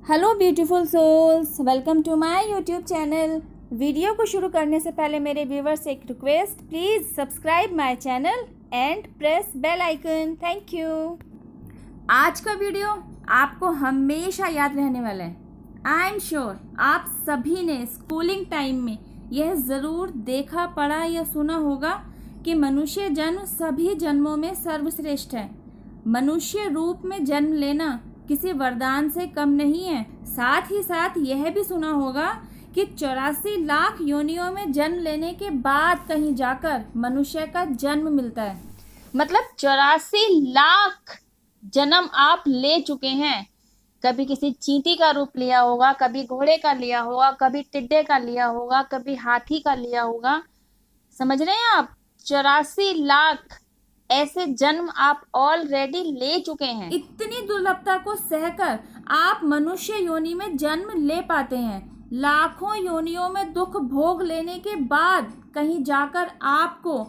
Hello beautiful souls, welcome to my YouTube channel. Video को शुरू करने से पहले मेरे व्यूवर्स से एक request, please subscribe my channel and press bell icon. Thank you. आज का वीडियो आपको हमेशा याद रहने वाला है। आई एम श्योर आप सभी ने स्कूलिंग टाइम में यह ज़रूर देखा, पढ़ा या सुना होगा कि मनुष्य जन्म सभी जन्मों में सर्वश्रेष्ठ है। मनुष्य रूप में जन्म लेना किसी वरदान से कम नहीं है। साथ ही साथ यह भी सुना होगा कि 84 लाख योनियों में जन्म लेने के बाद कहीं जाकर मनुष्य का जन्म मिलता है। मतलब 84 लाख जन्म आप ले चुके हैं। कभी किसी चींटी का रूप लिया होगा, कभी घोड़े का लिया होगा, कभी टिड्डे का लिया होगा, कभी हाथी का लिया होगा। समझ रहे हैं आप? 84 लाख ऐसे जन्म आप ऑलरेडी ले चुके हैं। इतनी दुर्लभता को सहकर आप मनुष्य योनि में जन्म ले पाते हैं। लाखों योनियों में दुख भोग लेने के बाद कहीं जाकर आपको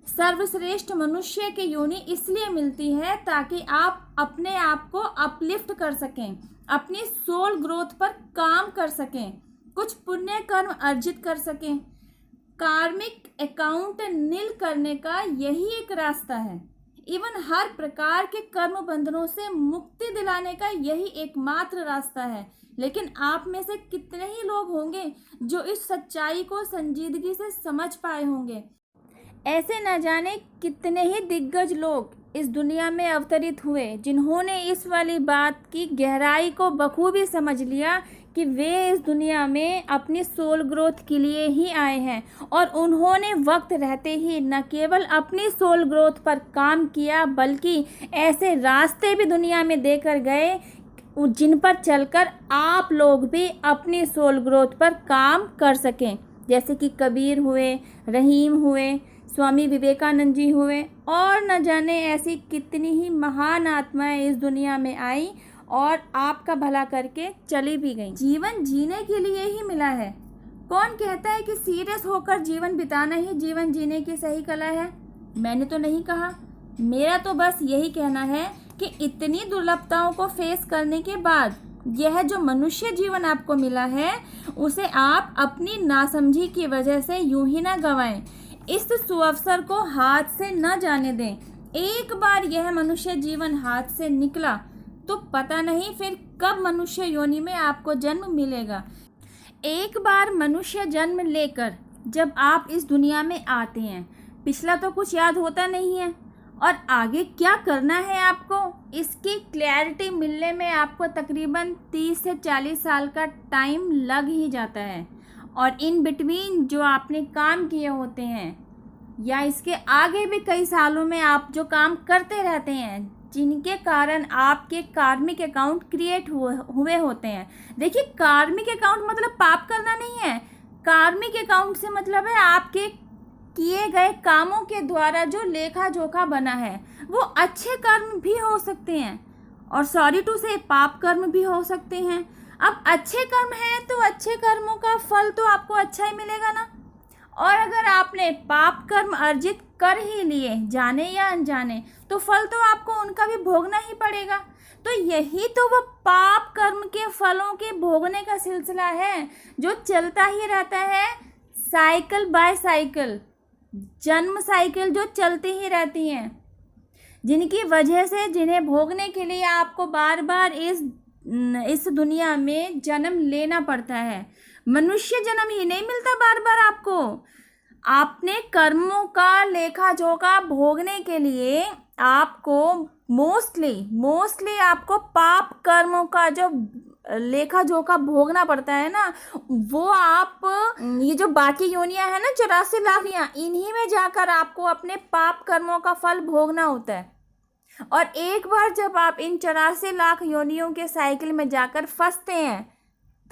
सर्वश्रेष्ठ मनुष्य की योनि इसलिए मिलती है ताकि आप अपने आप को अपलिफ्ट कर सकें, अपनी सोल ग्रोथ पर काम कर सकें, कुछ पुण्य कर्म अर्जित कर सकें। कार्मिक अकाउंट नील करने का यही एक रास्ता है। इवन हर प्रकार के कर्म बंधनों से मुक्ति दिलाने का यही एकमात्र रास्ता है। लेकिन आप में से कितने ही लोग होंगे जो इस सच्चाई को संजीदगी से समझ पाए होंगे। ऐसे न जाने कितने ही दिग्गज लोग इस दुनिया में अवतरित हुए जिन्होंने इस वाली बात की गहराई को बखूबी समझ लिया कि वे इस दुनिया में अपनी सोल ग्रोथ के लिए ही आए हैं, और उन्होंने वक्त रहते ही न केवल अपनी सोल ग्रोथ पर काम किया बल्कि ऐसे रास्ते भी दुनिया में देकर गए जिन पर चलकर आप लोग भी अपनी सोल ग्रोथ पर काम कर सकें। जैसे कि कबीर हुए, रहीम हुए, स्वामी विवेकानंद जी हुए, और न जाने ऐसी कितनी ही महान आत्माएं इस दुनिया में आई और आपका भला करके चली भी गई। जीवन जीने के लिए ही मिला है। कौन कहता है कि सीरियस होकर जीवन बिताना ही जीवन जीने की सही कला है? मैंने तो नहीं कहा। मेरा तो बस यही कहना है कि इतनी दुर्लभताओं को फेस करने के बाद यह जो मनुष्य जीवन आपको मिला है उसे आप अपनी नासमझी की वजह से यूं ही ना गंवाएं। इस सुअवसर को हाथ से न जाने दें। एक बार यह मनुष्य जीवन हाथ से निकला तो पता नहीं फिर कब मनुष्य योनि में आपको जन्म मिलेगा। एक बार मनुष्य जन्म लेकर जब आप इस दुनिया में आते हैं, पिछला तो कुछ याद होता नहीं है, और आगे क्या करना है आपको इसकी क्लैरिटी मिलने में आपको तकरीबन 30 से 40 साल का टाइम लग ही जाता है। और इन बिटवीन जो आपने काम किए होते हैं या इसके आगे भी कई सालों में आप जो काम करते रहते हैं जिनके कारण आपके कार्मिक अकाउंट क्रिएट हुए होते हैं। देखिए, कार्मिक अकाउंट मतलब पाप करना नहीं है। कार्मिक अकाउंट से मतलब है आपके किए गए कामों के द्वारा जो लेखा जोखा बना है। वो अच्छे कर्म भी हो सकते हैं और सॉरी टू से पाप कर्म भी हो सकते हैं। अब अच्छे कर्म हैं तो अच्छे कर्मों का फल तो आपको अच्छा ही मिलेगा ना। और अगर आपने पाप कर्म अर्जित कर ही लिए जाने या अनजाने तो फल तो आपको उनका भी भोगना ही पड़ेगा। तो यही तो वो पाप कर्म के फलों के भोगने का सिलसिला है जो चलता ही रहता है, साइकिल बाय साइकिल, जन्म साइकिल जो चलती ही रहती हैं, जिनकी वजह से जिन्हें भोगने के लिए आपको बार बार इस दुनिया में जन्म लेना पड़ता है। मनुष्य जन्म ही नहीं मिलता बार बार आपको। आपने कर्मों का लेखा जोखा भोगने के लिए आपको मोस्टली आपको पाप कर्मों का जो लेखा जोखा भोगना पड़ता है ना, वो आप ये जो बाकी योनियां है ना 84 लाख, इन्हीं में जाकर आपको अपने पाप कर्मों का फल भोगना होता है। और एक बार जब आप इन 84 लाख योनियों के साइकिल में जाकर फंसते हैं,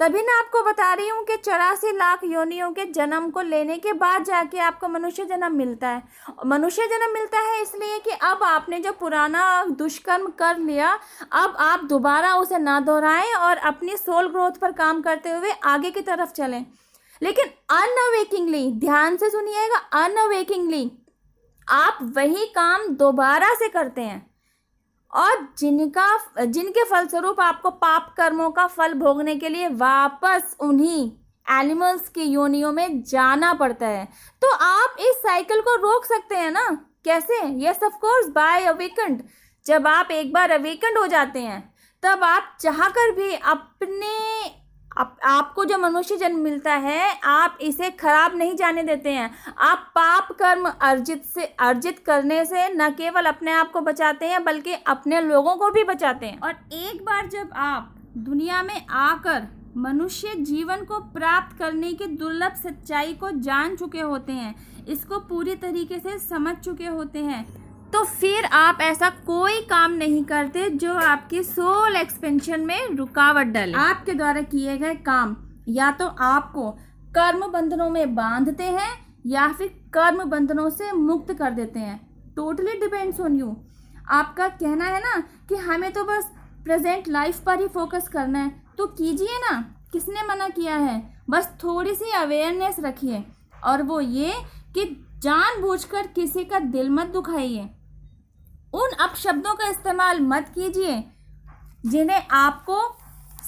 तभी ना आपको बता रही हूँ कि 84 लाख योनियों के जन्म को लेने के बाद जाके आपको मनुष्य जन्म मिलता है। मनुष्य जन्म मिलता है इसलिए कि अब आपने जो पुराना दुष्कर्म कर लिया, अब आप दोबारा उसे ना दोहराएं और अपनी सोल ग्रोथ पर काम करते हुए आगे की तरफ चलें। लेकिन अनअवेकिंगली, ध्यान से सुनिएगा, अनअवेकिंगली आप वही काम दोबारा से करते हैं और जिनके फलस्वरूप आपको पाप कर्मों का फल भोगने के लिए वापस उन्हीं एनिमल्स की योनियों में जाना पड़ता है। तो आप इस साइकिल को रोक सकते हैं ना। कैसे? Yes of course, by awakened. जब आप एक बार अवेकेंड हो जाते हैं तब आप चाहकर भी आपको जो मनुष्य जन्म मिलता है आप इसे खराब नहीं जाने देते हैं। आप पाप कर्म अर्जित करने से न केवल अपने आप को बचाते हैं बल्कि अपने लोगों को भी बचाते हैं। और एक बार जब आप दुनिया में आकर मनुष्य जीवन को प्राप्त करने की दुर्लभ सच्चाई को जान चुके होते हैं, इसको पूरी तरीके से समझ चुके होते हैं, तो फिर आप ऐसा कोई काम नहीं करते जो आपकी सोल एक्सपेंशन में रुकावट डाले। आपके द्वारा किए गए काम या तो आपको कर्म बंधनों में बांधते हैं या फिर कर्म बंधनों से मुक्त कर देते हैं। Totally depends on you. आपका कहना है ना कि हमें तो बस प्रेजेंट लाइफ पर ही फोकस करना है, तो कीजिए ना। किसने मना किया है? बस थोड़ी सी अवेयरनेस रखिए, और वो ये कि जानबूझकर किसी का दिल मत दुखाइए। उन अपशब्दों का इस्तेमाल मत कीजिए जिन्हें आपको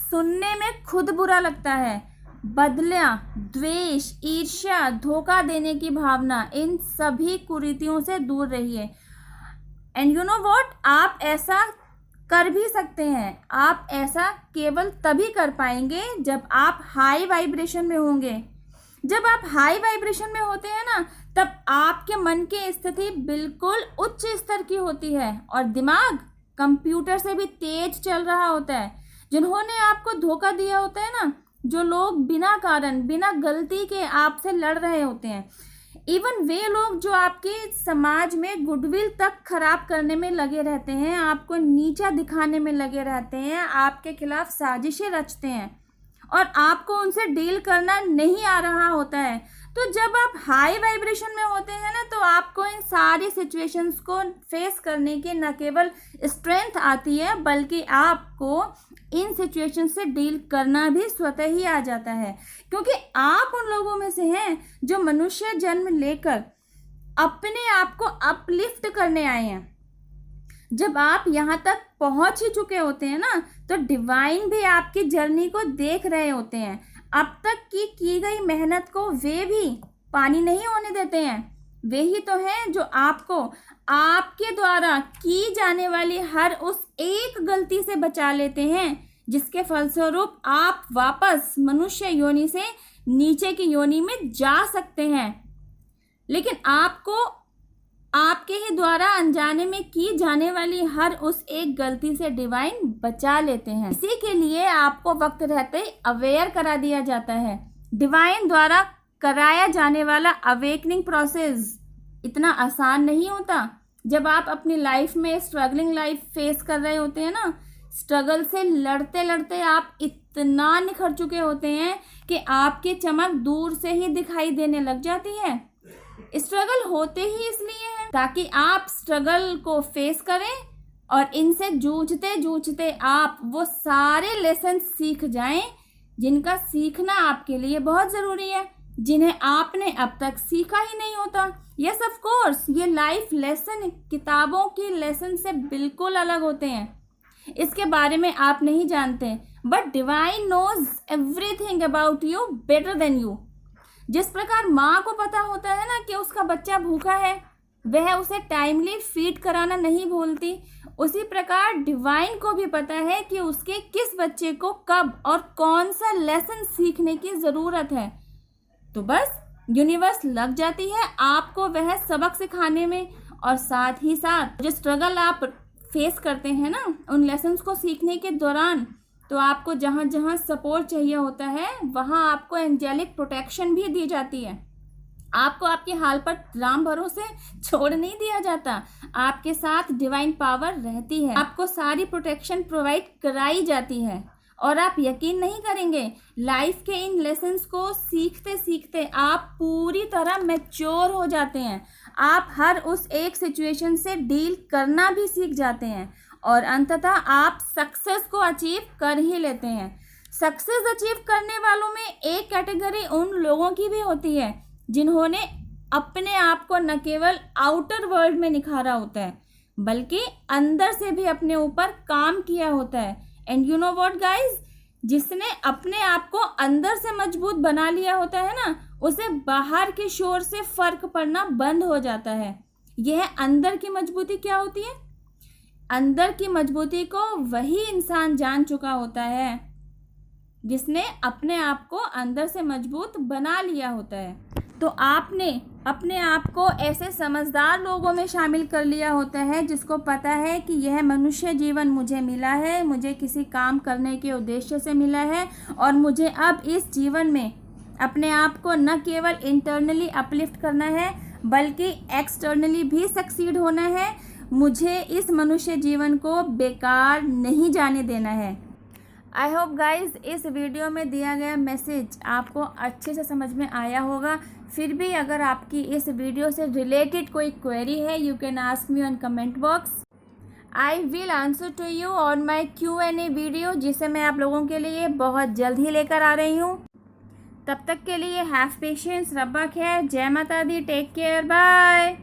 सुनने में खुद बुरा लगता है। बदला, द्वेष, ईर्ष्या, धोखा देने की भावना, इन सभी कुरीतियों से दूर रहिए। एंड यू नो व्हाट, आप ऐसा कर भी सकते हैं। आप ऐसा केवल तभी कर पाएंगे जब आप हाई वाइब्रेशन में होंगे। जब आप हाई वाइब्रेशन में होते हैं ना, तब आपके मन की स्थिति बिल्कुल उच्च स्तर की होती है और दिमाग कंप्यूटर से भी तेज चल रहा होता है। जिन्होंने आपको धोखा दिया होता है ना, जो लोग बिना कारण, बिना गलती के आपसे लड़ रहे होते हैं, इवन वे लोग जो आपके समाज में गुडविल तक खराब करने में लगे रहते हैं, आपको नीचा दिखाने में लगे रहते हैं, आपके खिलाफ साजिशें रचते हैं और आपको उनसे डील करना नहीं आ रहा होता है। तो जब आप हाई वाइब्रेशन में होते हैं ना, तो आपको इन सारी सिचुएशंस को फेस करने की न केवल स्ट्रेंथ आती है बल्कि आपको इन सिचुएशन से डील करना भी स्वतः ही आ जाता है, क्योंकि आप उन लोगों में से हैं जो मनुष्य जन्म लेकर अपने आप को अपलिफ्ट करने आए हैं। जब आप यहाँ तक पहुँच ही चुके होते हैं ना, तो डिवाइन भी आपकी जर्नी को देख रहे होते हैं। अब तक की गई मेहनत को वे भी पानी नहीं होने देते हैं। वे ही तो हैं जो आपको आपके द्वारा की जाने वाली हर उस एक गलती से बचा लेते हैं, जिसके फलस्वरूप आप वापस मनुष्य योनि से नीचे की योनि में जा सकते हैं। लेकिन आपको आपके ही द्वारा अनजाने में की जाने वाली हर उस एक गलती से डिवाइन बचा लेते हैं। इसी के लिए आपको वक्त रहते ही अवेयर करा दिया जाता है। डिवाइन द्वारा कराया जाने वाला अवेकनिंग प्रोसेस इतना आसान नहीं होता। जब आप अपनी लाइफ में स्ट्रगलिंग लाइफ फेस कर रहे होते हैं ना, स्ट्रगल से लड़ते लड़ते आप इतना निखर चुके होते हैं कि आपकी चमक दूर से ही दिखाई देने लग जाती है। स्ट्रगल होते ही इसलिए है ताकि आप स्ट्रगल को फेस करें और इनसे जूझते जूझते आप वो सारे लेसन सीख जाएं जिनका सीखना आपके लिए बहुत ज़रूरी है, जिन्हें आपने अब तक सीखा ही नहीं होता। यस ऑफ कोर्स, ये लाइफ लेसन किताबों की लेसन से बिल्कुल अलग होते हैं। इसके बारे में आप नहीं जानते, but divine knows everything about you better than you. जिस प्रकार माँ को पता होता है ना कि उसका बच्चा भूखा है, वह उसे टाइमली फीड कराना नहीं भूलती, उसी प्रकार डिवाइन को भी पता है कि उसके किस बच्चे को कब और कौन सा लेसन सीखने की ज़रूरत है। तो बस यूनिवर्स लग जाती है आपको वह सबक सिखाने में, और साथ ही साथ जो स्ट्रगल आप फेस करते हैं ना उन लेसन्स को सीखने के दौरान, तो आपको जहाँ जहाँ सपोर्ट चाहिए होता है वहाँ आपको एंजेलिक प्रोटेक्शन भी दी जाती है। आपको आपके हाल पर राम भरोसे छोड़ नहीं दिया जाता, आपके साथ डिवाइन पावर रहती है, आपको सारी प्रोटेक्शन प्रोवाइड कराई जाती है। और आप यकीन नहीं करेंगे, लाइफ के इन लेसन्स को सीखते सीखते आप पूरी तरह मैच्योर हो जाते हैं। आप हर उस एक सिचुएशन से डील करना भी सीख जाते हैं और अंततः आप सक्सेस को अचीव कर ही लेते हैं। सक्सेस अचीव करने वालों में एक कैटेगरी उन लोगों की भी होती है जिन्होंने अपने आप को न केवल आउटर वर्ल्ड में निखारा होता है बल्कि अंदर से भी अपने ऊपर काम किया होता है। And you know what guys, जिसने अपने आप को अंदर से मजबूत बना लिया होता है ना, उसे बाहर के शोर से फर्क पड़ना बंद हो जाता है। यह अंदर की मजबूती क्या होती है? अंदर की मजबूती को वही इंसान जान चुका होता है जिसने अपने आप को अंदर से मजबूत बना लिया होता है। तो आपने अपने आप को ऐसे समझदार लोगों में शामिल कर लिया होता है जिसको पता है कि यह मनुष्य जीवन मुझे मिला है, मुझे किसी काम करने के उद्देश्य से मिला है, और मुझे अब इस जीवन में अपने आप को न केवल इंटरनली अपलिफ्ट करना है बल्कि एक्सटर्नली भी सक्सीड होना है। मुझे इस मनुष्य जीवन को बेकार नहीं जाने देना है। आई होप गाइज इस वीडियो में दिया गया मैसेज आपको अच्छे से समझ में आया होगा। फिर भी अगर आपकी इस वीडियो से रिलेटेड कोई क्वेरी है, you can ask me on comment box. I will answer to you on my Q&A video, जिसे मैं आप लोगों के लिए बहुत जल्द ही लेकर आ रही हूँ। तब तक के लिए हैव पेशेंस, रब्बा खैर, जय माता दी, टेक केयर, बाय।